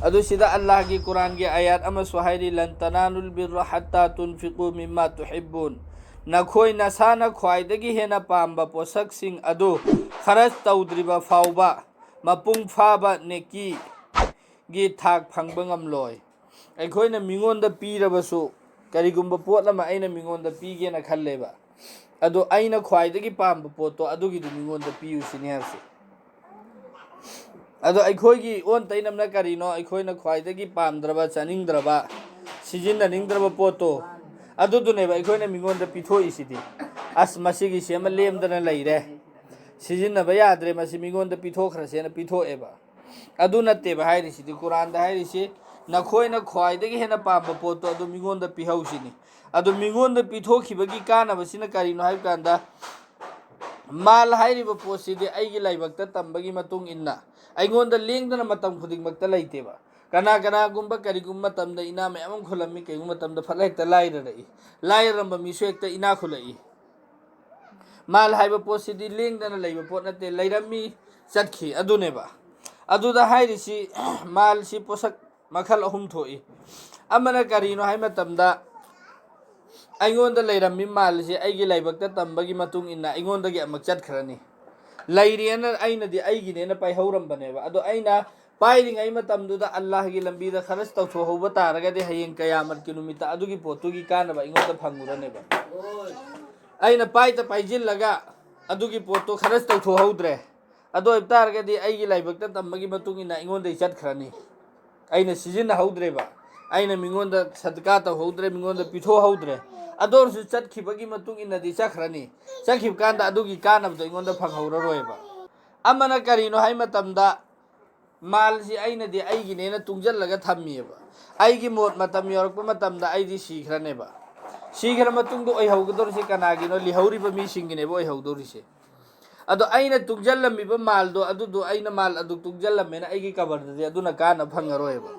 ꯑꯗꯨ ꯁꯤꯗ ꯑꯜꯂꯥꯍꯒꯤ ꯀꯨꯔꯥꯟꯒꯤ ꯑꯌꯥꯠ ꯑꯃꯁꯨ ꯍꯥꯏꯔꯤ ꯂꯟ ꯇꯅꯥꯂꯨꯜ ꯕꯤꯔꯔ ꯍꯠꯇꯥ ꯇꯨꯟꯐꯤqu ꯃꯤꯝꯃꯥ ꯇꯨꯍꯤಬ್ಬꯨꯟ ꯅꯈꯣꯏ ꯅꯁꯥꯅ ꯈ꯭ꯋꯥꯏꯗꯒꯤ ꯍꯦꯟꯅ ꯄꯥꯝꯕ ꯄꯣꯠꯁꯛꯁꯤꯡ ꯑꯗꯨ ꯈꯔꯆ ꯇꯧꯗ꯭ꯔꯤꯕ ꯐꯥꯎꯕ ꯃꯄꯨꯡ ꯐꯥꯕ ꯅꯦꯀꯤꯒꯤ ꯊꯥꯛ ꯐꯪꯕ ꯉꯝꯂꯣꯏ. ꯑꯩꯈꯣꯏꯅ ꯃꯤꯉꯣꯟꯗ ꯄꯤꯔꯕꯁꯨ ꯀꯔꯤꯒꯨꯝꯕ ꯄꯣꯠ ꯑꯃ ꯑꯩꯅ ꯃꯤꯉꯣꯟꯗ ꯄꯤꯒꯦꯅ ꯈꯜꯂꯦꯕ, ꯑꯗꯣ ꯑꯩꯅ ꯈ꯭ꯋꯥꯏꯗꯒꯤ ꯄꯥꯝꯕ ꯄꯣꯠꯇꯣ ꯑꯗꯨꯒꯤꯗꯨ ꯃꯤꯉꯣꯟꯗ ꯄꯤꯌꯨ ꯁꯤꯅꯤ ꯍꯥꯏꯕꯁꯦ. ꯑꯗꯣ ꯑꯩꯈꯣꯏꯒꯤ ꯑꯣꯟ ꯇꯩꯅꯕꯅ ꯀꯔꯤꯅꯣ? ꯑꯩꯈꯣꯏꯅ ꯈ꯭ꯋꯥꯏꯗꯒꯤ ꯄꯥꯝꯗ꯭ꯔꯕ, ꯆꯥꯅꯤꯡꯗ꯭ꯔꯕ, ꯁꯤꯖꯤꯟꯅꯅꯤꯡꯗ꯭ꯔꯕ ꯄꯣꯠꯇꯣ ꯑꯗꯨꯗꯨꯅꯦꯕ ꯑꯩꯈꯣꯏꯅ ꯃꯤꯉꯣꯟꯗ ꯄꯤꯊꯣꯛꯏꯁꯤꯗꯤ. ꯑꯁ ꯃꯁꯤꯒꯤꯁꯤ ꯑꯃ ꯂꯦꯝꯗꯅ ꯂꯩꯔꯦ, ꯁꯤꯖꯤꯟꯅꯕ ꯌꯥꯗ꯭ꯔꯦ, ꯃꯁꯤ ꯃꯤꯉꯣꯟꯗ ꯄꯤꯊꯣꯛꯈ꯭ꯔꯁꯦꯅ ꯄꯤꯊꯣꯛꯑꯦꯕ. ꯑꯗꯨ ꯅꯠꯇꯦꯕ ꯍꯥꯏꯔꯤꯁꯤꯗꯤ. ꯀꯨꯔꯥꯟꯗ ꯍꯥꯏꯔꯤꯁꯤ ꯅꯈꯣꯏꯅ ꯈ꯭ꯋꯥꯏꯗꯒꯤ ꯍꯦꯟꯅ ꯄꯥꯝꯕ ꯄꯣꯠꯇꯣ ꯑꯗꯨ ꯃꯤꯉꯣꯟꯗ ꯄꯤꯍꯧꯁꯤꯅꯤ. ꯑꯗꯨ ꯃꯤꯉꯣꯟꯗ ꯄꯤꯊꯣꯛꯈꯤꯕꯒꯤ ꯀꯥꯟꯅꯕꯁꯤꯅ ꯀꯔꯤꯅꯣ ꯍꯥꯏꯕ ꯀꯥꯟꯗ, ꯃꯥꯜ ꯍꯥꯏꯔꯤꯕ ꯄꯣꯠꯁꯤꯗꯤ ꯑꯩꯒꯤ ꯂꯥꯏꯕꯛꯇ ꯇꯝꯕꯒꯤ ꯃꯇꯨꯡ ꯏꯟꯅ ꯑꯩꯉꯣꯟꯗ ꯂꯦꯡꯗꯅ ꯃꯇꯝ ꯈꯨꯗꯤꯡꯃꯛꯇ ꯂꯩꯇꯦꯕ. ꯀꯅꯥꯒꯨꯝꯕ ꯀꯔꯤꯒꯨꯝꯕ ꯃꯇꯝꯗ ꯏꯅꯥ ꯃꯌꯥꯝ ꯑꯃ ꯈꯨꯜꯂꯝꯃꯤ, ꯀꯔꯤꯒꯨꯝꯕ ꯃꯇꯝꯗ ꯐꯠ ꯍꯦꯛꯇ ꯂꯥꯏꯔꯔꯛꯏ. ꯂꯥꯏꯔꯔꯝꯕ ꯃꯤꯁꯨ ꯍꯦꯛꯇ ꯏꯅꯥ ꯈꯨꯜꯂꯛꯏ. ꯃꯥꯜ ꯍꯥꯏꯕ ꯄꯣꯠꯁꯤꯗꯤ ꯂꯦꯡꯗꯅ ꯂꯩꯕ ꯄꯣꯠ ꯅꯠꯇꯦ, ꯂꯩꯔꯝꯃꯤ ꯆꯠꯈꯤ ꯑꯗꯨꯅꯦꯕ. ꯑꯗꯨꯗ ꯍꯥꯏꯔꯤꯁꯤ ꯃꯥꯜꯁꯤ ꯄꯣꯠꯁꯛ ꯃꯈꯜ ꯑꯍꯨꯝ ꯊꯣꯛꯏ. ꯑꯃꯅ ꯀꯔꯤꯅꯣ ꯍꯥꯏꯕ ꯃꯇꯝꯗ ꯑꯩꯉꯣꯟꯗ ꯂꯩꯔꯝꯃꯤ ꯃꯥꯜꯁꯤ ꯑꯩꯒꯤ ꯂꯥꯏꯕꯛꯇ ꯇꯝꯕꯒꯤ ꯃꯇꯨꯡ ꯏꯟꯅ ꯑꯩꯉꯣꯟꯗꯒꯤ ꯑꯃꯨꯛ ꯆꯠꯈ꯭ꯔꯅꯤ. ꯂꯩꯔꯦꯅ ꯑꯩꯅꯗꯤ ꯑꯩꯒꯤꯅꯦꯅ ꯄꯥꯏꯍꯧꯔꯝꯕꯅꯦꯕ. ꯑꯗꯣ ꯑꯩꯅ ꯄꯥꯏꯔꯤꯉꯩ ꯃꯇꯝꯗꯨꯗ ꯑꯜꯂꯥꯍꯒꯤ ꯂꯝꯕꯤꯗ ꯈꯔꯆ ꯇꯧꯊꯣꯛꯍꯧꯕ ꯇꯥꯔꯒꯗꯤ ꯍꯌꯦꯡ ꯀꯌꯥꯃꯠꯀꯤ ꯅꯨꯃꯤꯠꯇ ꯑꯗꯨꯒꯤ ꯄꯣꯠꯇꯨꯒꯤ ꯀꯥꯟꯅꯕ ꯑꯩꯉꯣꯟꯗ ꯐꯪꯉꯨꯔꯅꯦꯕ. ꯑꯩꯅ ꯄꯥꯏꯁꯤꯜꯂꯒ ꯑꯗꯨꯒꯤ ꯄꯣꯠꯇꯣ ꯈꯔꯆ ꯇꯧꯊꯣꯛꯍꯧꯗ꯭ꯔꯦ, ꯑꯗꯨ ꯑꯣꯏꯕ ꯇꯥꯔꯒꯗꯤ ꯑꯩꯒꯤ ꯂꯥꯏꯕꯛꯇ ꯇꯝꯕꯒꯤ ꯃꯇꯨꯡ ꯏꯟꯅ ꯑꯩꯉꯣꯟꯗꯒꯤ ꯆꯠꯈ꯭ꯔꯅꯤ. ꯑꯩꯅ ꯁꯤꯖꯤꯟꯅꯍꯧꯗ꯭ꯔꯦꯕ, ꯑꯩꯅ ꯃꯤꯉꯣꯟꯗ ꯁꯗꯀꯥ ꯇꯧꯍꯧꯗ꯭ꯔꯦ, ꯃꯤꯉꯣꯟꯗ ꯄꯤꯊꯣꯛꯍꯧꯗ꯭ರೆ. ꯑꯗꯨ ꯑꯣꯏꯔꯁꯨ ꯆꯠꯈꯤꯕꯒꯤ ꯃꯇꯨꯡ ꯏꯟꯅꯗꯤ ꯆꯠꯈ꯭ꯔꯅꯤ. ꯆꯠꯈꯤꯕ ꯀꯥꯟꯗ ꯑꯗꯨꯒꯤ ꯀꯥꯟꯅꯕꯗꯣ ꯑꯩꯉꯣꯟꯗ ꯐꯪꯍꯧꯔꯔꯣꯏꯕ. ꯑꯃꯅ ꯀꯔꯤꯅꯣ ꯍꯥꯏ ꯃꯇꯝꯗ ꯃꯥꯜꯁꯤ ꯑꯩꯅꯗꯤ ꯑꯩꯒꯤꯅꯦꯅ ꯇꯨꯡꯁꯤꯜꯂꯒ ꯊꯝꯃꯤꯑꯕ. ꯑꯩꯒꯤ ꯃꯣꯠ ꯃꯇꯝ ꯌꯧꯔꯛꯄ ꯃꯇꯝꯗ ꯑꯩꯗꯤ ꯁꯤꯈ꯭ꯔꯅꯦꯕ. ꯁꯤꯈ꯭ꯔ ꯃꯇꯨꯡꯗ ꯑꯣꯏꯍꯧꯒꯗꯧꯔꯤꯁꯤ ꯀꯅꯥꯒꯤꯅꯣ? ꯂꯤꯍꯧꯔꯤꯕ ꯃꯤꯁꯤꯡꯒꯤꯅꯦꯕ ꯑꯣꯏꯍꯧꯗꯧꯔꯤꯁꯦ. ꯑꯗꯣ ꯑꯩꯅ ꯇꯨꯡꯁꯤꯜꯂꯝꯃꯤꯕ ꯃꯥꯜꯗꯣ ꯑꯗꯨꯗꯣ ꯑꯩꯅ ꯃꯥꯜ ꯑꯗꯨ ꯇꯨꯡꯁꯤꯜꯂꯝꯃꯦꯅ ꯑꯩꯒꯤ ꯀꯕꯔꯗꯗꯤ ꯑꯗꯨꯅ ꯀꯥꯟꯅꯕ ꯐꯪꯉꯔꯣꯏꯕ.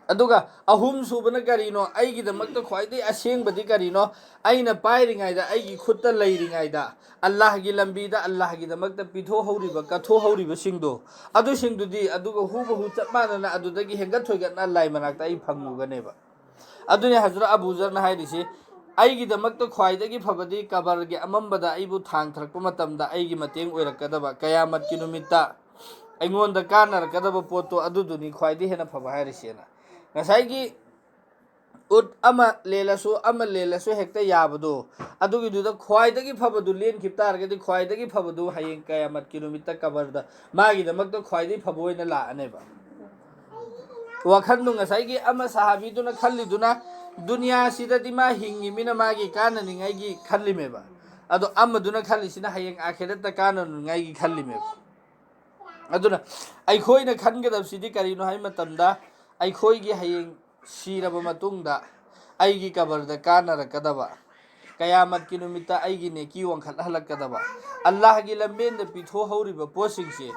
ꯑꯗꯨꯒ ꯑꯍꯨꯝ ꯁꯨꯕꯅ ꯀꯔꯤꯅꯣ? ꯑꯩꯒꯤꯗꯃꯛꯇ ꯈ꯭ꯋꯥꯏꯗꯒꯤ ꯑꯁꯦꯡꯕꯗꯤ ꯀꯔꯤꯅꯣ? ꯑꯩꯅ ꯄꯥꯏꯔꯤꯉꯩꯗ, ꯑꯩꯒꯤ ꯈꯨꯠꯇ ꯂꯩꯔꯤꯉꯩꯗ ꯑꯜꯂꯥꯍꯒꯤ ꯂꯝꯕꯤꯗ ꯑꯜꯂꯥꯍꯒꯤꯗꯃꯛꯇ ꯄꯤꯊꯣꯛꯍꯧꯔꯤꯕ, ꯀꯠꯊꯣꯛꯍꯧꯔꯤꯕꯁꯤꯡꯗꯣ ꯑꯗꯨꯁꯤꯡꯗꯨꯗꯤ ꯑꯗꯨꯒ ꯍꯨꯕꯍꯨ ꯆꯞ ꯃꯥꯟꯅꯅ ꯑꯗꯨꯗꯒꯤ ꯍꯦꯟꯒꯠ ꯊꯣꯏꯒꯠꯅ ꯂꯥꯏ ꯃꯅꯥꯛꯇ ꯑꯩ ꯐꯪꯉꯨꯒꯅꯦꯕ. ꯑꯗꯨꯅꯤ ꯍꯖꯔꯠ ꯑꯕꯨꯖꯔꯅ ꯍꯥꯏꯔꯤꯁꯤ ꯑꯩꯒꯤꯗꯃꯛꯇ ꯈ꯭ꯋꯥꯏꯗꯒꯤ ꯐꯕꯗꯤ ꯀꯕꯔꯒꯤ ꯑꯃꯝꯕꯗ ꯑꯩꯕꯨ ꯊꯥꯡꯊꯔꯛꯄ ꯃꯇꯝꯗ ꯑꯩꯒꯤ ꯃꯇꯦꯡ ꯑꯣꯏꯔꯛꯀꯗꯕ, ꯀꯌꯥꯃꯠꯀꯤ ꯅꯨꯃꯤꯠꯇ ꯑꯩꯉꯣꯟꯗ ꯀꯥꯟꯅꯔꯛꯀꯗꯕ ꯄꯣꯠꯇꯣ ꯑꯗꯨꯗꯨꯅꯤ ꯈ꯭ꯋꯥꯏꯗꯒꯤ ꯍꯦꯟꯅ ꯐꯕ ꯍꯥꯏꯔꯤꯁꯦꯅ. ꯉꯁꯥꯏꯒꯤ ꯎꯠ ꯑꯃ ꯂꯦꯜꯂꯁꯨ ꯍꯦꯛꯇ ꯌꯥꯕꯗꯣ, ꯑꯗꯨꯒꯤꯗꯨꯗ ꯈ꯭ꯋꯥꯏꯗꯒꯤ ꯐꯕꯗꯨ ꯂꯦꯟꯈꯤꯕ ꯇꯥꯔꯒꯗꯤ ꯈ꯭ꯋꯥꯏꯗꯒꯤ ꯐꯕꯗꯨ ꯍꯌꯦꯡ ꯀꯌꯥꯃꯠꯀꯤ ꯅꯨꯃꯤꯠꯇ ꯀꯕꯔꯗ ꯃꯥꯒꯤꯗꯃꯛꯇ ꯈ꯭ꯋꯥꯏꯗꯒꯤ ꯐꯕ ꯑꯣꯏꯅ ꯂꯥꯛꯑꯅꯦꯕ. ꯋꯥꯈꯟꯗꯨ ꯉꯁꯥꯏꯒꯤ ꯑꯃ ꯁꯥꯍꯥꯕꯤꯗꯨꯅ ꯈꯜꯂꯤꯗꯨꯅ ꯗꯨꯅꯤꯌꯥꯁꯤꯗꯗꯤ ꯃꯥ ꯍꯤꯡꯉꯤꯃꯤꯅ ꯃꯥꯒꯤ ꯀꯥꯟꯅꯅꯤꯡꯉꯥꯏꯒꯤ ꯈꯜꯂꯤꯃꯦꯕ. ꯑꯗꯣ ꯑꯃꯗꯨꯅ ꯈꯜꯂꯤꯁꯤꯅ ꯍꯌꯦꯡ ꯑꯥꯈꯤꯔꯠꯇ ꯀꯥꯟꯅꯅꯤꯡꯉꯥꯏꯒꯤ ꯈꯜꯂꯤꯃꯦꯕ. ꯑꯗꯨꯅ ꯑꯩꯈꯣꯏꯅ ꯈꯟꯒꯗꯕꯁꯤꯗꯤ ꯀꯔꯤꯅꯣ ꯍꯥꯏꯕ ꯃꯇꯝꯗ ꯑꯩꯈꯣꯏꯒꯤ ꯍꯌꯦꯡ ꯁꯤꯔꯕ ꯃꯇꯨꯡꯗ ꯑꯩꯒꯤ ꯀꯕꯔꯗ ꯀꯥꯟꯅꯔꯛꯀꯗꯕ, ꯀꯌꯥꯃꯠꯀꯤ ꯅꯨꯃꯤꯠꯇ ꯑꯩꯒꯤ ꯅꯦꯀꯤ ꯋꯥꯡꯈꯠꯍꯜꯂꯛꯀꯗꯕ, ꯑꯜꯂꯥꯍꯒꯤ ꯂꯝꯕꯦꯟꯗ ꯄꯤꯊꯣꯛꯍꯧꯔꯤꯕ ꯄꯣꯠꯁꯤꯡꯁꯤ,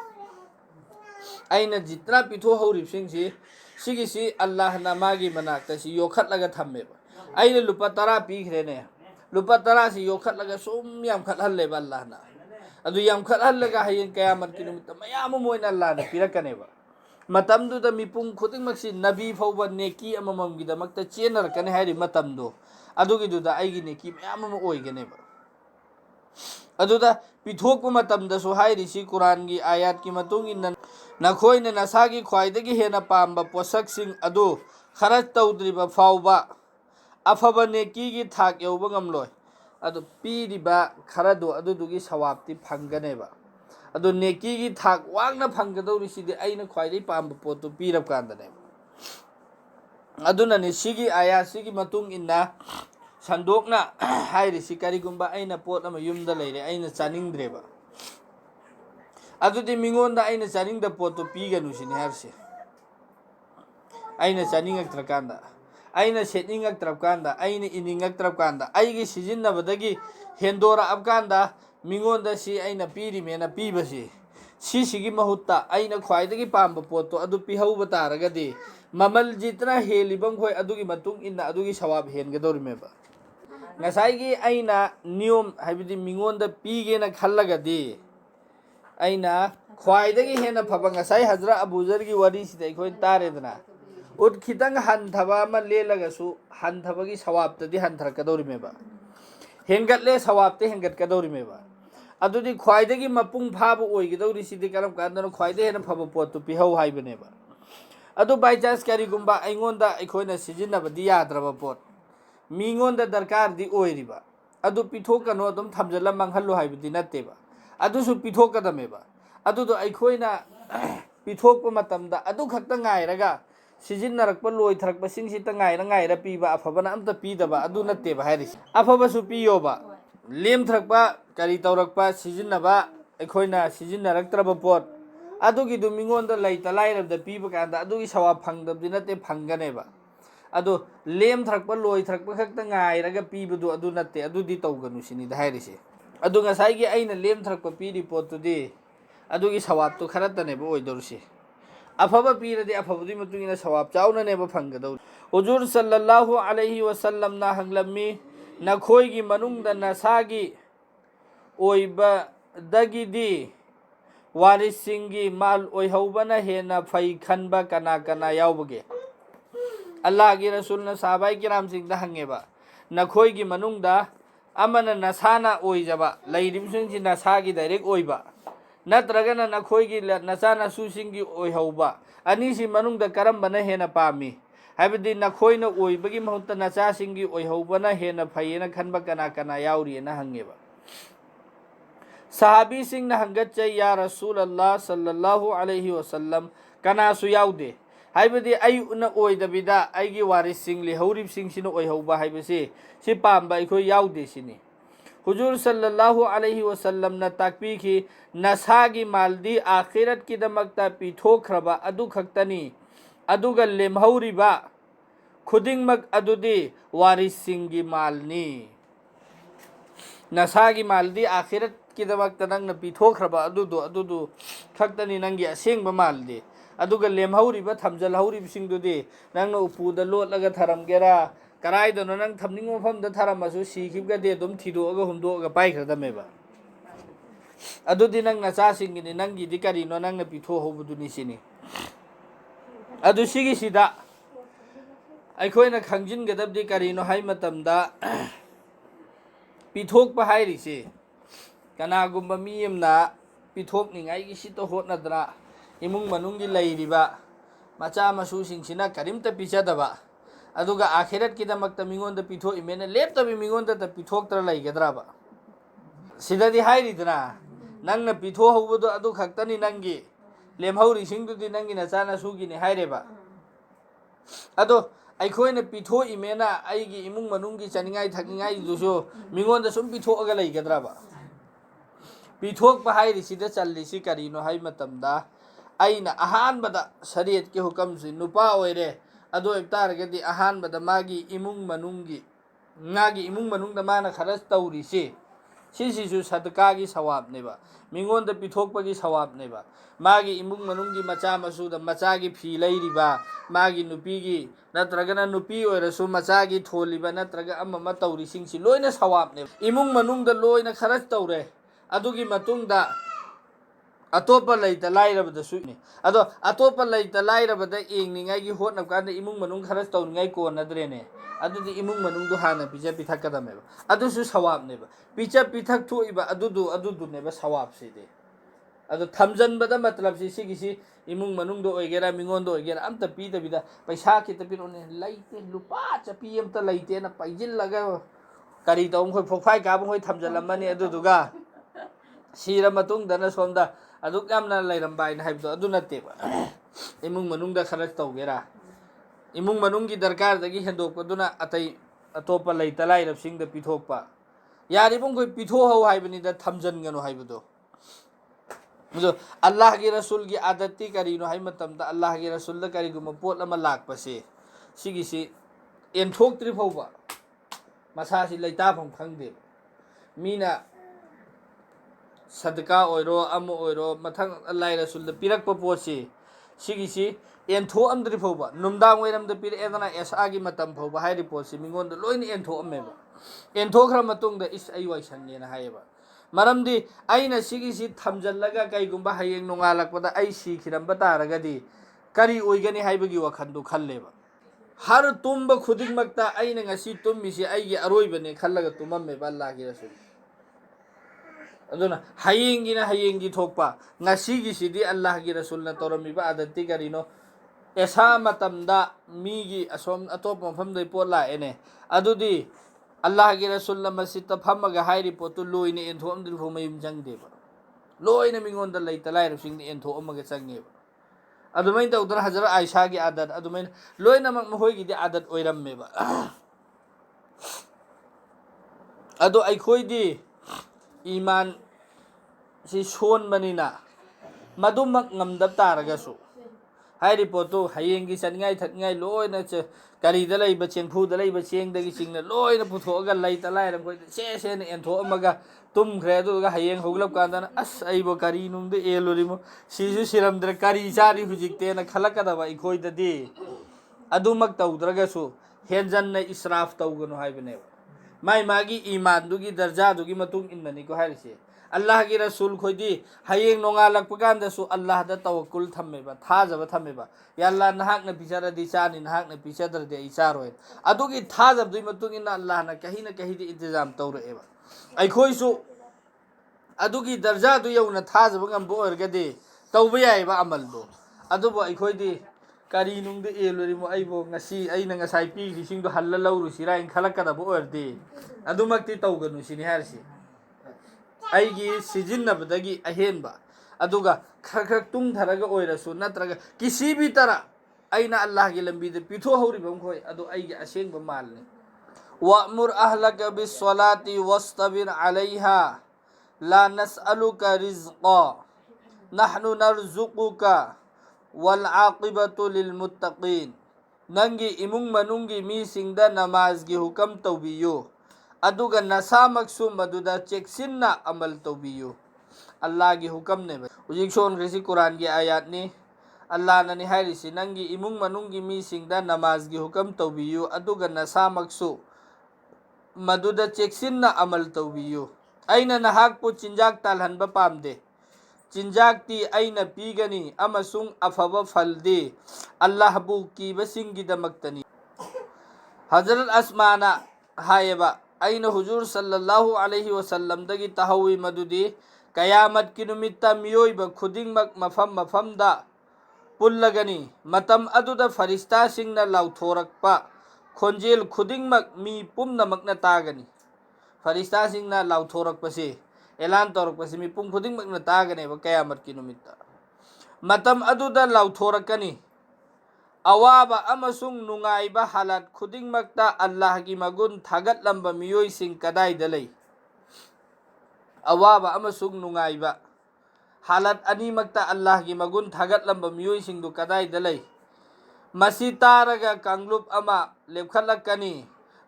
ꯑꯩꯅ ꯖꯤꯇꯅ ꯄꯤꯊꯣꯛꯍꯧꯔꯤꯕꯁꯤꯡꯁꯤ, ꯁꯤꯒꯤꯁꯤ ꯑꯜꯂꯥꯍꯅ ꯃꯥꯒꯤ ꯃꯅꯥꯛꯇ ꯁꯤ ꯌꯣꯛꯈꯠꯂꯒ ꯊꯝꯃꯦꯕ. ꯑꯩꯅ ꯂꯨꯄꯥ 10 ꯄꯤꯈ꯭ꯔꯦꯅꯦ, ꯂꯨꯄꯥ 10ꯁꯤ ꯌꯣꯛꯈꯠꯂꯒ ꯁꯨꯝ ꯌꯥꯝꯈꯠꯍꯜꯂꯦꯕ ꯑꯜꯂꯥꯍꯅ. ꯑꯗꯨ ꯌꯥꯝꯈꯠꯍꯜꯂꯒ ꯍꯌꯦꯡ ꯀꯌꯥꯃꯠꯀꯤ ꯅꯨꯃꯤꯠꯇ ꯃꯌꯥꯝ ꯑꯃ ꯑꯣꯏꯅ ꯑꯜꯂꯥꯍꯅ ꯄꯤꯔꯛꯀꯅꯦꯕ. ꯃꯇꯝꯗꯨꯗ ꯃꯤꯄꯨꯝ ꯈꯨꯗꯤꯡꯃꯛꯁꯤ ꯅꯕꯤ ꯐꯥꯎꯕ ꯅꯦꯀꯤ ꯑꯃꯃꯝꯒꯤꯗꯃꯛꯇ ꯆꯦꯟꯅꯔꯛꯀꯅꯤ ꯍꯥꯏꯔꯤꯕ ꯃꯇꯝꯗꯣ, ꯑꯗꯨꯒꯤꯗꯨꯗ ꯑꯩꯒꯤ ꯅꯦꯀꯤ ꯃꯌꯥꯝ ꯑꯃ ꯑꯣꯏꯒꯅꯦꯕ. ꯑꯗꯨꯗ ꯄꯤꯊꯣꯛꯄ ꯃꯇꯝꯗꯁꯨ ꯍꯥꯏꯔꯤꯁꯤ ꯀꯨꯔꯥꯟꯒꯤ ꯑꯥꯌꯥꯠꯀꯤ ꯃꯇꯨꯡ ꯏꯟꯅ ꯅꯈꯣꯏꯅ ꯅꯁꯥꯒꯤ ꯈ꯭ꯋꯥꯏꯗꯒꯤ ꯍꯦꯟꯅ ꯄꯥꯝꯕ ꯄꯣꯠꯁꯛꯁꯤꯡ ꯑꯗꯨ ꯈꯔꯆ ꯇꯧꯗ꯭ꯔꯤꯕ ꯐꯥꯎꯕ ꯑꯐꯕ ꯅꯦꯀꯤꯒꯤ ꯊꯥꯛ ꯌꯧꯕ ꯉꯝꯂꯣꯏ. ꯑꯗꯨ ꯄꯤꯔꯤꯕ ꯈꯔꯗꯣ ꯑꯗꯨꯗꯨꯒꯤ ꯁꯋꯥꯞꯇꯤ ꯐꯪꯒꯅꯦꯕ. ꯑꯗꯨ ꯅꯦꯀꯤꯒꯤ ꯊꯥꯛ ꯋꯥꯡꯅ ꯐꯪꯒꯗꯧꯔꯤꯁꯤꯗꯤ ꯑꯩꯅ ꯈ꯭ꯋꯥꯏꯗꯒꯤ ꯄꯥꯝꯕ ꯄꯣꯠꯇꯨ ꯄꯤꯔꯕ ꯀꯥꯟꯗꯅꯦꯕ. ꯑꯗꯨꯅꯅꯤ ꯁꯤꯒꯤ ꯑꯥꯌꯥꯠꯁꯤꯒꯤ ꯃꯇꯨꯡ ꯏꯟꯅ ꯁꯟꯗꯣꯛꯅ ꯍꯥꯏꯔꯤꯁꯤ ꯀꯔꯤꯒꯨꯝꯕ ꯑꯩꯅ ꯄꯣꯠ ꯑꯃ ꯌꯨꯝꯗ ꯂꯩꯔꯦ, ꯑꯩꯅ ꯆꯥꯅꯤꯡꯗ꯭ꯔꯦꯕ, ꯑꯗꯨꯗꯤ ꯃꯤꯉꯣꯟꯗ ꯑꯩꯅ ꯆꯥꯅꯤꯡꯗꯕ ꯄꯣꯠꯇꯨ ꯄꯤꯒꯅꯨ ꯁꯤꯅꯤ ꯍꯥꯏꯔꯤꯁꯦ. ꯑꯩꯅ ꯆꯥꯅꯤꯡꯉꯛꯇ꯭ꯔꯀꯥꯟꯗ, ꯑꯩꯅ ꯁꯦꯠꯅꯤꯡꯉꯛꯇ꯭ꯔꯕ ꯀꯥꯟꯗ, ꯑꯩꯅ ꯏꯅꯤꯡꯉꯛꯇ꯭ꯔꯕ ꯀꯥꯟꯗ, ꯑꯩꯒꯤ ꯁꯤꯖꯤꯟꯅꯕꯗꯒꯤ ꯍꯦꯟꯗꯣꯔꯛꯑꯕ ꯀꯥꯟꯗ ꯃꯤꯉꯣꯟꯗ ꯁꯤ ꯑꯩꯅ ꯄꯤꯔꯤꯃꯦꯅ ꯄꯤꯕꯁꯤ, ꯁꯤꯁꯤꯒꯤ ꯃꯍꯨꯠꯇ ꯑꯩꯅ ꯈ꯭ꯋꯥꯏꯗꯒꯤ ꯄꯥꯝꯕ ꯄꯣꯠꯇꯣ ꯑꯗꯨ ꯄꯤꯍꯧꯕ ꯇꯥꯔꯒꯗꯤ ꯃꯃꯜ ꯖꯤꯇꯅ ꯍꯦꯜꯂꯤꯕ ꯃꯈꯣꯏ ꯑꯗꯨꯒꯤ ꯃꯇꯨꯡ ꯏꯟꯅ ꯑꯗꯨꯒꯤ ꯁꯋꯥꯞ ꯍꯦꯟꯒꯗꯧꯔꯤꯃꯦꯕ. ꯉꯁꯥꯏꯒꯤ ꯑꯩꯅ ꯅꯤꯌꯣꯝ ꯍꯥꯏꯕꯗꯤ ꯃꯤꯉꯣꯟꯗ ꯄꯤꯒꯦꯅ ꯈꯜꯂꯒꯗꯤ ꯑꯩꯅ ख्वाइदगी हेना फबा ngasai हजरा अबूजर की वरी सिदा इखोय तारेदना उत खितंग हंथबा अमा लेलगसु हंथबगी सवाबतदी हंथरकदौरिमेबा हेंगतले सवाबते हेंगतकदौरिमेबा अदुदी ख्वाइदगी मपुंग फाबा ओइगदौरिसिदि करम कांदनो ख्वाइदे हेना फबा पोतु पिहौ हाइबनेबा अदु बाय चांस करिगुंबा अइंगोंदा अइखोयना सिजिन्नबदी याद्रबा पोत मींगोंदा दरकार दी ओइरिबा अदु पिथोकनो अदुम थमजला मंगहल्लो हाइबदी नत्तेबा अदुसु पिथोकदमेबा अदुदो अइखोयना पिथोकपा मतमदा अदु खक्ता ngaइरगा सिजिन्नरकपा लोइथरकपा सिंगसिता ngaइरा पीबा अफबना अमता पीदबा अदु नत्तेबा हाइरिसि अफबसु पियोबा लेमथरकपा करि तौरकपा सिजिन्नबा अइखोयना सिजिन्नरक्तरबा पोत अदुगी दु मिंगोंदा लैता लाइरबदा पीबा कांदा अदुगी सवाब फंगदबदि नत्ते फंगनेबा अदो लेमथरकपा लोइथरकपा खक्ता ngaइरगा पीबदु अदु नत्ते अदुदी तौगनु सिनिदा हाइरिसि अदु ngसाइगी अइना लेमथरकपा पीरि पोतुदी अदुगी सवाब तो खरतनेबा ओइदोरसि अफबा पीरदि अफबदि मतुंगिना सवाब चाउननेबा फंगदौ हुजूर सल्लल्लाहु अलैहि वसल्लम ना हंगलम्मी नखोइगी मनुंगदा नसागी ओइबा दगिदी वारिसिंगी माल ओइहौबना हेना फै खनबा कना कना यावबगे अल्लाह की रसूल ना साहबाई किराम सिंगदा हंगेबा नखोइगी मनुंगदा अमना नसाना ओइजबा लैरिबसिंगसि नसागी डायरेक्ट ओइबा नत्रगना नखोइगी नचा नसुसिंगी ओइहौबा अनिसि मनुंगदा करमबना हेना पामी हाइबदि नखोइना ओइबगी महत्ता नचासिंगी ओइहौबना हेना फैयेना खनबा कना कना यावरियना हंगेबा सहाबी सिंह हंगत या रसूल अल्लाह सल्लल्लाहु अलैहि वसल्लम कनासु याउदे हाइबदि आई उना ओइदबिदा आइगी वारिसिंग लेहौरिब सिंगसिना ओइहौबा हाइबसे सि पामबा अइखोय याउदे सिनि हुजूर सल्लल्लाहु अलैहि वसल्लम न ताकपीखि नसागी मालदी आखिरत की दमकता पिथोख्रबा अदु खक्तनी अदुगा लेमहौरिबा खुदिंगमक अदुदी वारिसिंगी मालनी नसागी मालदी आखिरत की दमकता नंगना पिथोख्रबा अदुदु खक्तनी नंगी असेंगबा मालदी अदुगा लेमहौरिबा थमजलहौरिबसिंगदुदी नंगना उपुदा लोटलगा थरमगेरा कराइदनो नंग थमनिंग मफमदा थरमसु सिखिबगदे अदुम थिदोअगा हुमदोअगा पाइख्रदमेबा अदुदी नंग नचासिंगिनी नंगीदि करिनो नंगना पिथोहौबदुनि सिनि अदु सिगिसिदा अइखोयना खंजिनगदबदि करिनो हाइ मतमदा पिथोकपा हाइरिसे कनागुम्बा मियमना पिथोकनिंगाइगी सितो होतनदना इमुंग मनुंगी लैरिबा मचा मसुसिंगसिना करिमता पिचदबा अदुगा आखिरत की दमकता मिंगोंदा पिथो इमेना लेपतबि मिंगोंदा त पिथोक्तर लैगद्राबा सिददि हाइरिदना नंगना पिथो हौबदो अदु खक्तनी नंगी लेमहौरि सिंगदुदि नंगी नचाना सुगिनि हाइरेबा अदो अइखोयना पिथो इमेना आइगी इमुंग मनुंगी चनिंगाइ थकिंगाइ दुसु मिंगोंदा सुम पिथोअगा लैगद्राबा पिथोकपा हाइरिसिदा चल्लिसि करिनो हाइ मतमदा अइना अहानबदा शरीयत के हुकमसि नुपा ओइरे अदो इफ्तारगदि अहानबदा मागी इमुंग मनुंगदा माना खरस तौरिसि सिसिसु सदकागी सवाबनेबा मिंगोंदा पिथोकपगी सवाबनेबा मागी इमुंग मनुंगी मचा मसुदा मचागी फी लैरिबा मागी नुपीगी नत्रगना नुपी ओइरसु मचागी थोलिबा नत्रगा अममा तौरिसिंगसि लोइना सवाबनेबा इमुंग मनुंगदा लोइना खरस तौरे अदुगी मतुंगदा अतोपा लैता लाइरबदसु अदो अतोपा लैता लाइरबदा एंगनिंगाइगी होतनब कांदा इमुंग मनुंग खरस तौनिंगाइ कोनद्रेने अदुदी इमुंग मनुंगदो हाना पिजा पिथकदमेबा अदुसु सवाबनेबा पिजा पिथक थोइबा अदुदुनेबा सवाबसिदे अदो थमजनबदा मतलबसि सिगिसि इमुंग मनुंगदो ओइगेरा मिंगोंदो ओइगेरा अमता पीदबिदा पैसा खिता पिरोने लैते लुपा चपी अमता लैतेना पाइजिल्लगा करी तौम खोइ फोफाइ काबं खोइ थमजलमनी अदुदुगा सिरा मतुंगदना सोमदा अदुक यामना लैरमबाइना हाइबदो अदु नत्तेबा इमुंग मनुंगदा खरस तौगेरा इमुंग मनुंगी दरकारदगी हेंदोकपदुना अतै अतोपा लैता लाइरबसिंगदा पिथोकपा यारिबं खोइ पिथोहौ हाइबनिदा थमजनगनो हाइबदो जो अल्लाह की रसूल की आदती करिनो हाइ मतमदा अल्लाह की रसूल करिगुम पोट अमा लाकपसे सिगिसि एंथोक्त्रि फौबा मसासि लैताफम खंगदे मीना सदका ओइरो अम ओइरो मथंग अल्लाह रसूल पिरकप पोसे सिगिसि एंथो अमद्रि फौबा नुमदांग ओइरमदा पिरएदना एसागी मतम फौबा हाइरि पोसे मिंगोंद लोइन एंथो अमेबा एंथो खरा मतुंगदा इस अइ वाइसंगेना हाइबा ꯃꯔꯝꯗꯤ ꯑꯩꯅ ꯁꯤꯒꯤꯁꯤ ꯊꯝꯖꯜꯂꯒ ꯀꯩꯒꯨꯝꯕ ꯍꯌꯦꯡ ꯅꯣꯡꯉꯥꯜꯂꯛꯄꯗ ꯑꯩ ꯁꯤꯈꯤꯔꯝꯕ ꯇꯥꯔꯒꯗꯤ ꯀꯔꯤ ꯑꯣꯏꯒꯅꯤ ꯍꯥꯏꯕꯒꯤ ꯋꯥꯈꯟꯗꯨ ꯈꯜꯂꯦꯕ. ꯍꯔ ꯇꯨꯝꯕ ꯈꯨꯗꯤꯡꯃꯛꯇ ꯑꯩꯅ ꯉꯁꯤ ꯇꯨꯝꯃꯤꯁꯤ ꯑꯩꯒꯤ ꯑꯔꯣꯏꯕꯅꯦ ꯈꯜꯂꯒ ꯇꯨꯝꯃꯝꯃꯦꯕ ꯑꯜꯂꯥꯍꯒꯤ ꯔꯁꯨꯜ. ꯑꯗꯨꯅ ꯍꯌꯦꯡꯒꯤꯅ ꯍꯌꯦꯡꯒꯤ ꯊꯣꯛꯄ, ꯉꯁꯤꯒꯤꯁꯤꯗꯤ ꯑꯜꯂꯥꯍꯒꯤ ꯔꯁꯨꯜꯅ ꯇꯧꯔꯝꯃꯤꯕ ꯑꯥꯗꯠꯇꯤ ꯀꯔꯤꯅꯣ? ꯑꯦꯁꯥ ꯃꯇꯝꯗ ꯃꯤꯒꯤ ꯑꯁꯣꯝ ꯑꯇꯣꯞꯄ ꯃꯐꯝꯗꯩ ꯄꯣꯠ ꯂꯥꯛꯑꯦꯅꯦ, ꯑꯗꯨꯗꯤ ꯑꯜꯂꯥꯍꯒꯤ ꯔꯁꯨꯜꯅ ꯃꯁꯖꯤꯠꯇ ꯐꯝꯃꯒ ꯍꯥꯏꯔꯤ ꯄꯣꯠꯇꯨ ꯂꯣꯏꯅ ꯌꯦꯟꯊꯣꯛꯑꯝꯗ꯭ꯔꯤꯐꯥꯎ ꯃꯌꯨꯝ ꯆꯪꯗꯦꯕ. ꯂꯣꯏꯅ ꯃꯤꯉꯣꯟꯗ ꯂꯩꯇ ꯂꯥꯏꯔꯕꯁꯤꯡꯅ ꯌꯦꯟꯊꯣꯛꯑꯝꯃꯒ ꯆꯪꯉꯦꯕ. ꯑꯗꯨꯃꯥꯏꯅ ꯇꯧꯗꯅ ꯍꯖꯔꯠ ꯑꯥꯏꯁꯥꯒꯤ ꯑꯥꯗꯠ, ꯑꯗꯨꯃꯥꯏꯅ ꯂꯣꯏꯅꯃꯛ ꯃꯈꯣꯏꯒꯤꯗꯤ ꯑꯥꯗꯠ ꯑꯣꯏꯔꯝꯃꯦꯕ. ꯑꯗꯣ ꯑꯩꯈꯣꯏꯗꯤ ꯏꯃꯥꯟ ꯁꯤ ꯁꯣꯟꯕꯅꯤꯅ ꯃꯗꯨꯃꯛ ꯉꯝꯗꯕ ꯇꯥꯔꯒꯁꯨ ꯍꯥꯏꯔꯤ ꯄꯣꯠꯇꯨ ꯍꯌꯦꯡꯒꯤ ꯆꯠꯅꯤꯡꯉꯥꯏ ꯊꯛꯅꯤꯡꯉꯥꯏ ꯂꯣꯏꯅ ꯀꯔꯤꯗ ꯂꯩꯕ ꯆꯦꯡꯐꯨꯗ ꯂꯩꯕ ꯆꯦꯡꯗꯒꯤ ꯆꯤꯡꯅ ꯂꯣꯏꯅ ꯄꯨꯊꯣꯛꯑꯒ ꯂꯩꯇ ꯂꯥꯏꯔꯕꯈꯣꯏꯗ ꯁꯦꯅ ꯑꯦꯟꯊꯣꯛꯑꯝꯃꯒ ꯇꯨꯝꯈ꯭ꯔꯦ. ꯑꯗꯨꯒ ꯍꯌꯦꯡ ꯍꯧꯒꯠꯂꯛ ꯀꯥꯟꯗꯅ ꯑꯁ ꯑꯩꯕꯨ ꯀꯔꯤ ꯅꯨꯡꯗ ꯑꯦꯜꯂꯨꯔꯤꯃꯣ, ꯁꯤꯁꯨ ꯁꯤꯔꯝꯗ꯭ꯔꯦ ꯀꯔꯤ ꯆꯥꯔꯤ ꯍꯧꯖꯤꯛꯇꯦꯅ ꯈꯜꯂꯛꯀꯗꯕ ꯑꯩꯈꯣꯏꯗꯗꯤ ꯑꯗꯨꯃꯛ ꯇꯧꯗ꯭ꯔꯒꯁꯨ ꯍꯦꯟꯖꯟꯅ ꯏꯁ꯭ꯔꯥꯐ ꯇꯧꯒꯅꯨ ꯍꯥꯏꯕꯅꯦꯕ. मागी ईमानदुगी दर्जादुगी मतुंग इन्ननिको हारिसे अल्लाह की रसूल खोदी हयेंग नोंगालकपकांदसु अल्लाह दा तवक्कुल थम्मेबा थाजब थम्मेबा या अल्लाह नहाकना पिजारदि चानी नहाकना पिजादरदि आई चारोय अदुगी थाजबदुई मतुंग इन्ना अल्लाह ना कहीदि इंतजाम तौरएबा अखोइसु अदुगी दर्जादु यौना थाजब ngamba ओरगदि तौबा याइबा अमलदो अदुबो अखोइदि करी नुंग एलुरिमो अइबो ngasi अइना ngasai पिग्रिसिंग दो हल्ला लौरुसिरा इन खलकदबो ओरदि अदुमक्ति तौगनु सिनि हारसि अइगी सिजिन्नबदगी अहेनबा अदुगा खर तुंगथरगा ओइरसु नत्रगा किसी भी तरह अइना अल्लाह की लंबी दे पिथो हौरिबम खोय अदु अइगी असेंगबा मालने वअमुर अहलक बिस्सलाति वस्तबिर अलैहा ला नसअलुका रिज़्क़ा नहनु नरज़ुकुका वल आक़िबतु लिल मुत्तक़ीन नंगी इमुंग मनुंगी मीसिंगदा नमाज़गी हुकम तौबियो अदुगा नसामक्सु मदुदा चेक्सिन्ना अमल तौबियो अल्लाह की हुकम ने उजिक सोन ग्रेसी कुरान की आयत ने अल्लाह ने हारिसि नंगी इमुंग मनुंगी मीसिंगदा नमाज़गी हुकम तौबियो अदुगा नसामक्सु मदुदा चेक्सिन्ना अमल तौबियो अइना नहाकपु चिंजाक तालहनबा पामदे चिंजाकती अइना पीगनी अमसुंग अफबा फलदे अल्लाहबु कीबसिंगिदमक्तनी हजरत अस्माना हायबा अइना हुजूर सल्लल्लाहु अलैहि वसल्लम दगी तहवी मदुदी कयामत की नुमित्ता मियोइबा खुदिंगमक मफम मफमदा पुल्लगनी मतम अदुदा फरिस्ता सिंगना लाउथोरकपा खोंजेल खुदिंगमक मी पुमनमकना तागनी फरिस्ता सिंगना लाउथोरकपसे एलान तौरकपसे मी पुम खुदिंगमकना तागनेबा कयामत की नुमित्ता मतम अदुदा लाउथोरकनी अवाबा अमसुंग नुंगाइबा हालत खुदिंगमक्ता अल्लाह की मगुन थागतलंबा मियोइसिंग कदाइदा लई अवाबा अमसुंग नुंगाइबा हालत अनीमक्ता अल्लाह की मगुन थागतलंबा मियोइसिंग दु कदाइदा लई मसी तारगा कांगलुप अमा लेपखलकनी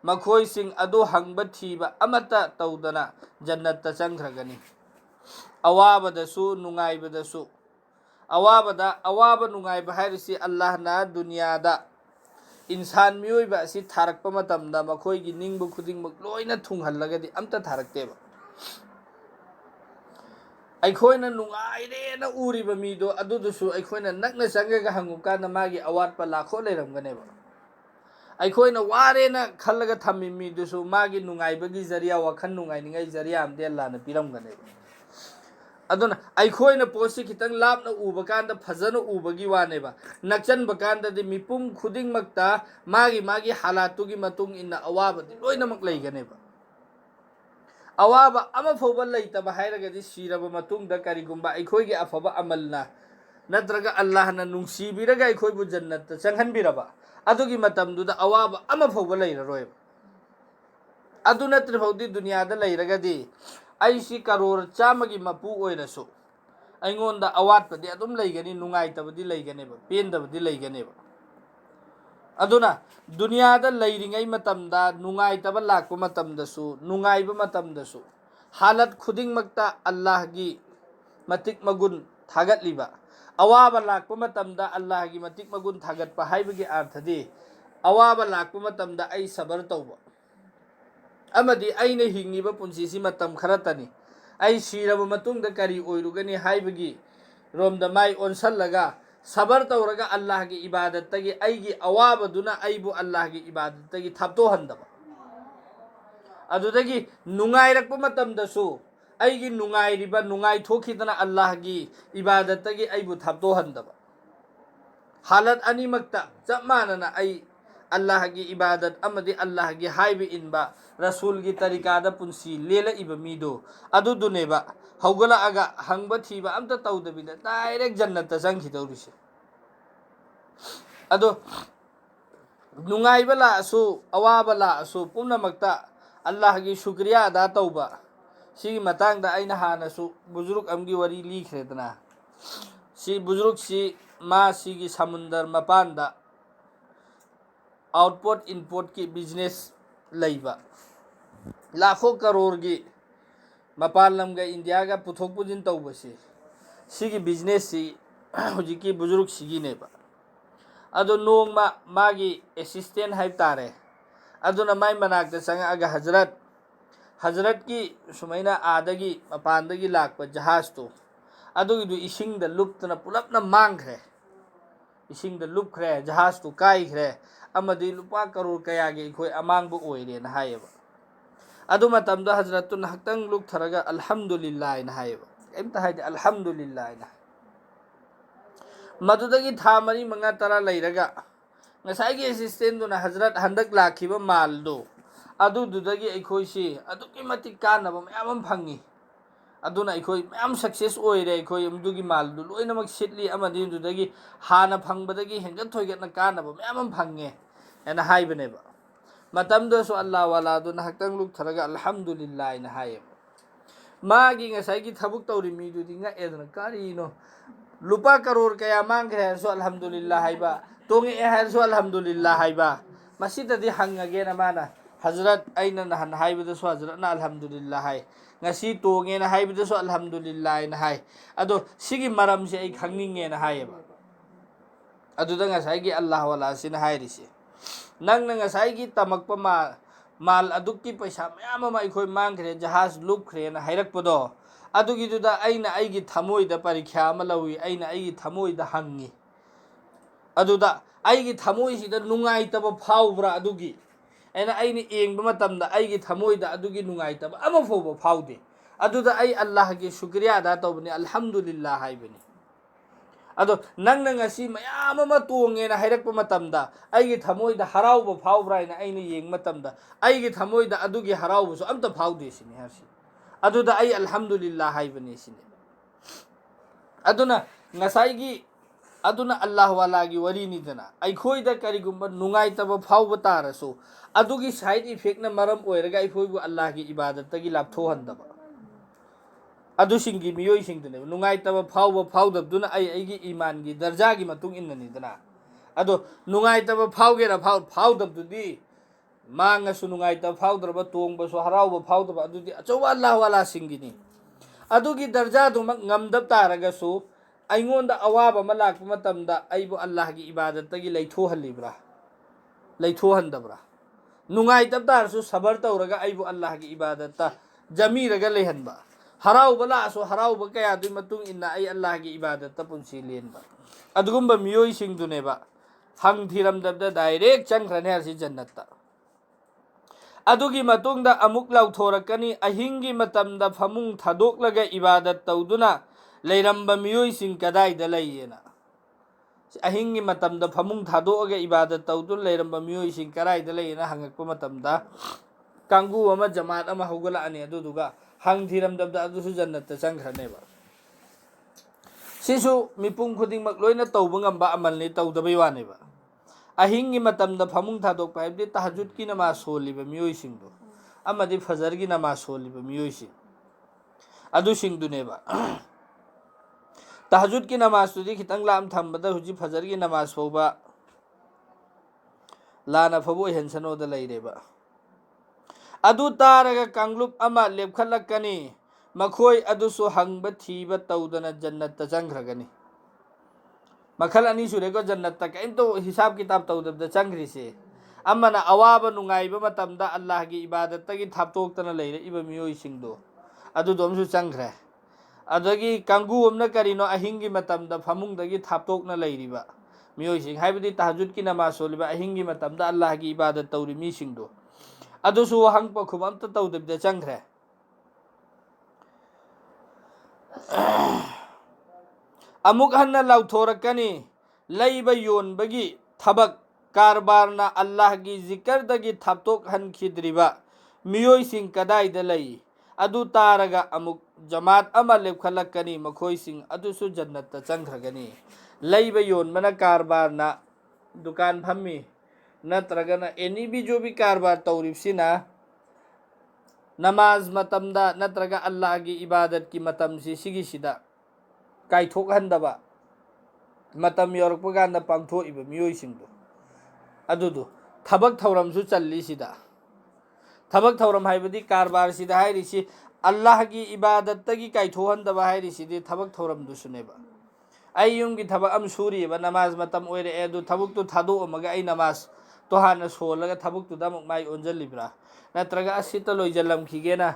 मखोइसिंग अदु हंगबा थीबा अमता तौदना जन्नत चंग्रगनी अवाबदसु नुंगाइबदसु अवाबदा अवाबा नुंगाइबा हारिसि अल्लाह ना दुनियादा इंसान मियोइबा असि थारकपा मतमदा मखोइगी निंगबु खुदिंगमक लोइना थुंगहल्लगदि अमता थारकतेबा अखोइना नुंगाइरेना उरिबा मीदो अदुदुसु अखोइना नकना चंगगा हंगुकाना मागी अवाटपा लाखो लेरमगनेबा अखोइना वारेना खल्लगा थम्मि मीदुसु मागी नुंगाइबगी जरिया वखन नुंगाइनिंगाइ जरिया अमदे अल्लाहना पिरमगनेबा अदुना अखोइना पोसी खितंग लापना उबकांदा फजन उबगी वानेबा नक्चनबा कांददि मिपुम खुदिंगमक्ता मागी हालातुगी मतुंग इन्ना अवाबदि लोइनमक लैगनेबा अवाबा अमा फोबा लैतबा हाइरगदि सिरबा मतुंगदा करिगुंबा अखोइगी अफबा अमलना नत्रगा अल्लाहना नुंसीबिरगा अखोइबु जन्नत चंगहनबिरबा अदुगी मतमदुदा अवाबा अमा फोबा लैररोयबा अदु नत्रफौदि दुनियादा लैरगदि अइसी करोड़ चामगी मपू ओइरसु अइंगोंदा अवाटपदि अदुम लैगनी नुंगाइतबदि लैगनेबा पेंदबदि लैगनेबा अदुना दुनियादा लैरिंगै मतमदा नुंगाइतबा लाकपा मतमदसु नुंगाइबा मतमदसु हालत खुदिंगमक्ता अल्लाहगी मतिक मगुन थागतलिबा अवाबा लाकपा मतमदा अल्लाहगी मतिक मगुन थागतपा हाइबगी अर्थदि अवाबा लाकपा मतमदा सबर तौबा अमदी अइने हिंगिबा पुंसीसी मतम खरतनी ai siraba matungda kari oirugani haibagi romda mai onsalaga sabar tawraga Allah gi ibadat tagi aigi awabaduna aibu Allah gi ibadat tagi thapto handaba adudagi nungairakpa matamdasu aigi nungairiba nungai thokidana Allah gi ibadat tagi aibu thapto handaba halat animakta chap manana ai Allah gi ibadat amadi Allah gi haibi inba rasul gi tarikada punsi lela iba mido aduduneba hawgala aga hangba thiba amta tawdabida direct jannata jangkhidawrise ado nungaiba la asu awaba la asu pumnamakta Allah gi shukriya ada tawba si matangda aina hanasu bujuruk amgi wari likhredana si bujuruk si ma si gi samundar mapanda output input ki business laiba लाखों करोड़ की मपान lump का India का पुथोक पुजिन तौब से business सी हुजी की बुजुर्ग सिगी नेबा अदो नोंग मागी असिस्टेंट हाइब तारे अदुना माई मनाक संगा अगा हजरत की सुमैना आदगी मपानदगी लाकपा जहाज तो अदुगी दु इसिंग द लुप्तना पुलपना मांगख्रे इसिंग द लुपख्रे जहाज तो काइख्रे अमदी लुपा करोड़ कयागे इखोय अमांगबो ओइरेन हायबा अदु मतमदा हजरतुन हक्तंग लुक थरगा अल्हम्दुलिल्लाह इन हायबा एमता हायदे अल्हम्दुलिल्लाह इन मदुदगी था मरी मंगा तरा लैरगा ngसाइगी असिस्टेंट दुना हजरत हंदक लाखिबा मालदो अदु दुदगी अखोइसी अदुकी मति कानबा मयाम फंगी अदुना अखोइ मयाम सक्सेस ओइरे अखोइ अमदुगी मालदु लोइनमक सिटली अमदि दुदगी हाना फंगबदगी हेंगत थोइगतना कानबा मयाम फंगे एना हाइबनेबा मतमदसु अल्लाह वाला दुना हक्तंग लुक थरगा अल्हम्दुलिल्लाह इन हायबा मागी ngसाइगी थबुक तौरि मिदुदी nga edna karino lupa karor kaya mangre so alhamdulillah haiba tongi e so alhamdulillah haiba masita di hangage na mana hazrat aina na han haiba so hazrat na alhamdulillah hai ngasi tongi na haiba so alhamdulillah na hai ado sigi maram se ai khangninge na haiba adu da ngasai gi allah wala sin hairisi nang na ngasai gi tamakpa mal adukki paisa mayam ma ikhoi mangre jahaz lukkhre na hairakpodo अदुगी दुदा आइना आइगी थमोइदा परीक्षा अमा लवी आइना आइगी थमोइदा हंगी अदुदा आइगी थमोइसिदा नुंगाइतबा फाउब्रा अदुगी आइना आइनी एंगबा मतमदा आइगी थमोइदा अदुगी नुंगाइतबा अमा फोबा फाउदे अदुदा आई अल्लाह की शुक्रिया अदा तौबनी अल्हम्दुलिल्लाह हाइबनी अदो नंग ngasi मयाम अमा तोंगेना हाइरकपा मतमदा आइगी थमोइदा हराउबा फाउब्रा आइना आइनी येंग मतमदा आइगी थमोइदा अदुगी हराउबसु अमता फाउदे सिनी हरसी अदुदा आई अल्हम्दुलिल्लाह हाइबनी सिने अदुना ngसाइगी अदुना अल्लाह वालागी वरीनी दना अइखोइदा करिगुम्बा नुंगाइतबा फाउबा तारसु अदुगी साइड इफेक्ट ना मरम ओइरगा अइखोइबु अल्लाह की इबादत तगी लापथोहंदबा अदुसिंगी मियोइ सिंगदने नुंगाइतबा फाउबा फाउदबदुना आइगी ईमान की दर्जा की मतुंग इन्ननी दना अदो नुंगाइतबा फाउगेरा फाउदबदुदी मांगसु नुंगाइतबा फाउदरबा तोंगबसु हराउबा फाउदबा अदुदी अचौबा अल्लाह वाला सिंगिनी अदुगी दर्जा दुमक ngamdab तारगसु अइंगोंदा अवाब अमा लाकपा मतमदा अइबु अल्लाह की इबादत तगी लैथोहंदबरा नुंगाइतब तारसु सबर तौरगा अइबु अल्लाह की इबादत ता जमीरगा लेहनबा हराउबा लासु हराउबा कया दुई मतुंग इन्ना अइ अल्लाह की इबादत ता पुंसी लेनबा अदुगुम्बा मियोइ सिंगदुनेबा हंग थिरमदबदा डायरेक्ट चंखरने हरसि जन्नतता अदुगी मतुंगदा अमुक लाउथोरकनी अहिंगी मतमदा फमुंग थादोकलगा इबादत तौदुना लैरंबा मियोइसिंग कदाइदा लैयेना अहिंगी मतमदा फमुंग थादोकगा इबादत तौदुन लैरंबा मियोइसिंग कदाइदा लैयेना हंगकपा मतमदा कांगू अमा जमात अमा हौगलाअनी अदुदुगा हंग थिरमदबदा अदुसु जन्नतता चंखरनेबा सिसु मिपुंग खुदिंगमक लोइना तौबा ngamba अमलनि तौदबई वानेबा अहिंगी मतमदा फमुंग थादोकपा हाइबदि तहज्जुद की नमाज सोलिबा मियोइसिंगदो अमदि फजर की नमाज सोलिबा मियोइसिंग अदुसिंगदुनेबा तहज्जुद की नमाज तुदी खितंग लाम थंबदा हुजि फजर की नमाज फोबा लाना फबो हेनसनोदा लैरेबा अदु तारगा कांगलुप अमा लेपखलकनी मखोय अदुसु हंगबा थीबा तौदना जन्नतता चंखरगनी मखल अनी सुरेगो जन्नतता कइंतो हिसाब किताब तौदबदा चंखरिसे अमना अवाबा नुंगाइबा मतमदा अल्लाह की इबादत तगी थापतोक्तना लैरे इबा मियोइसिंगदो ꯑꯗꯨꯗꯣꯝꯁꯨ ꯆꯪꯈ꯭ꯔꯦ ꯑꯗꯒꯤ ꯀꯥꯡꯒꯨ ꯑꯃꯅ ꯀꯔꯤꯅꯣ ꯑꯍꯤꯡꯒꯤ ꯃꯇꯝꯗ ꯐꯃꯨꯡꯗꯒꯤ ꯊꯥꯞꯇꯣꯛꯅ ꯂꯩꯔꯤꯕ ꯃꯤꯑꯣꯏꯁꯤꯡ ꯍꯥꯏꯕꯗꯤ ꯇꯍꯖꯨꯗꯀꯤ ꯅꯃꯥꯖ ꯁꯣꯜꯂꯤꯕ ꯑꯍꯤꯡꯒꯤ ꯃꯇꯝꯗ ꯑꯜꯂꯥꯍꯒꯤ ꯏꯕꯥꯗꯠ ꯇꯧꯔꯤ ꯃꯤꯁꯤꯡꯗꯣ ꯑꯗꯨꯁꯨ ꯋꯥꯍꯪ ꯄꯥꯎꯈꯨꯝ ꯑꯝꯇ ꯇꯧꯗꯕꯤꯗ ꯆꯪꯈ꯭ꯔꯦ ꯑꯃꯨꯛ ꯍꯟꯅ ꯂꯥꯎꯊꯣꯔꯛꯀꯅꯤ ꯂꯩꯕ ꯌꯣꯟꯕꯒꯤ ꯊꯕꯛ ꯀꯔꯕꯥꯔꯅ ꯑꯜꯂꯥꯍꯒꯤ ꯖꯤꯀꯔꯗꯒꯤ ꯊꯥꯞꯇꯣꯛꯍꯟꯈꯤꯗ꯭ꯔꯤꯕ ꯃꯤꯑꯣꯏꯁꯤꯡ ꯀꯗꯥꯏꯗ ꯂꯩ ꯑꯗꯨ ꯇꯥꯔꯒ ꯑꯃꯨꯛ ꯖमात ꯑꯃ ꯂꯦꯞꯈꯠꯂꯛꯀꯅꯤ ꯃꯈꯣꯏꯁꯤꯡ ꯑꯗꯨꯁꯨ ꯖन्नꯠꯇ ꯆꯪꯈ꯭ꯔꯒꯅꯤ ꯂꯩꯕ ꯌꯣꯟꯕꯅ ꯀꯔꯕꯥꯔꯅ दुकान फम्मी नत्रगना एनी भी जो भी कारबार तौरीबसिना नमाज मतमदा नत्रगा अल्लाह की इबादत की मतम सिगिसिदा कायथोकहंदबा मतम यौरकपगांदा पांगथोइबा मियोइसिंदो अदुदो थबक थौरमसु चल्लिसिदा थबक थौरम हाइबदी कारबार सिदा हाइरिसि अल्लाह की इबादत तगी कायथोहंदबा हाइरिसिदि थबक थौरम दुसुनेबा अयुंगी थबक अम सूरीबा नमाज मतम ओइरे एदु थबक तु थादो अमगा अई नमाज तो हाना सोलगा थबक तु दमक माइ ओंजलिब्रा नत्रगा असित लोइजलम खिगेना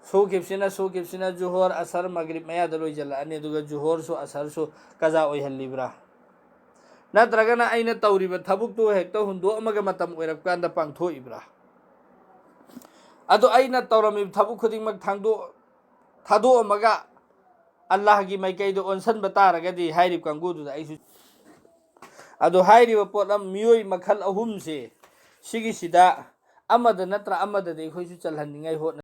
सोखिबसिना जुहोर असर मगरिब मयाद लोइजल अने दुगा जुहोर सो असर सो कजा ओइहल्लिब्रा नत्रगना अइना तौरिबा थबक तु हेक्ता हुंदो अमगा मतम ओइरप कांदा पांगथोइब्रा अदो अइना तौरमि थबक खुदिंगमक थादो अमगा अल्लाह की माइकैदो ओनसन बतारगदी हाइरिब कांगुदुदा आइसु अदो हाइरिबा पोतम मियोइ मखल अहुम से सिगिसिदा अमद नत्रा अमद दे खोइसु चलहन्निङै होत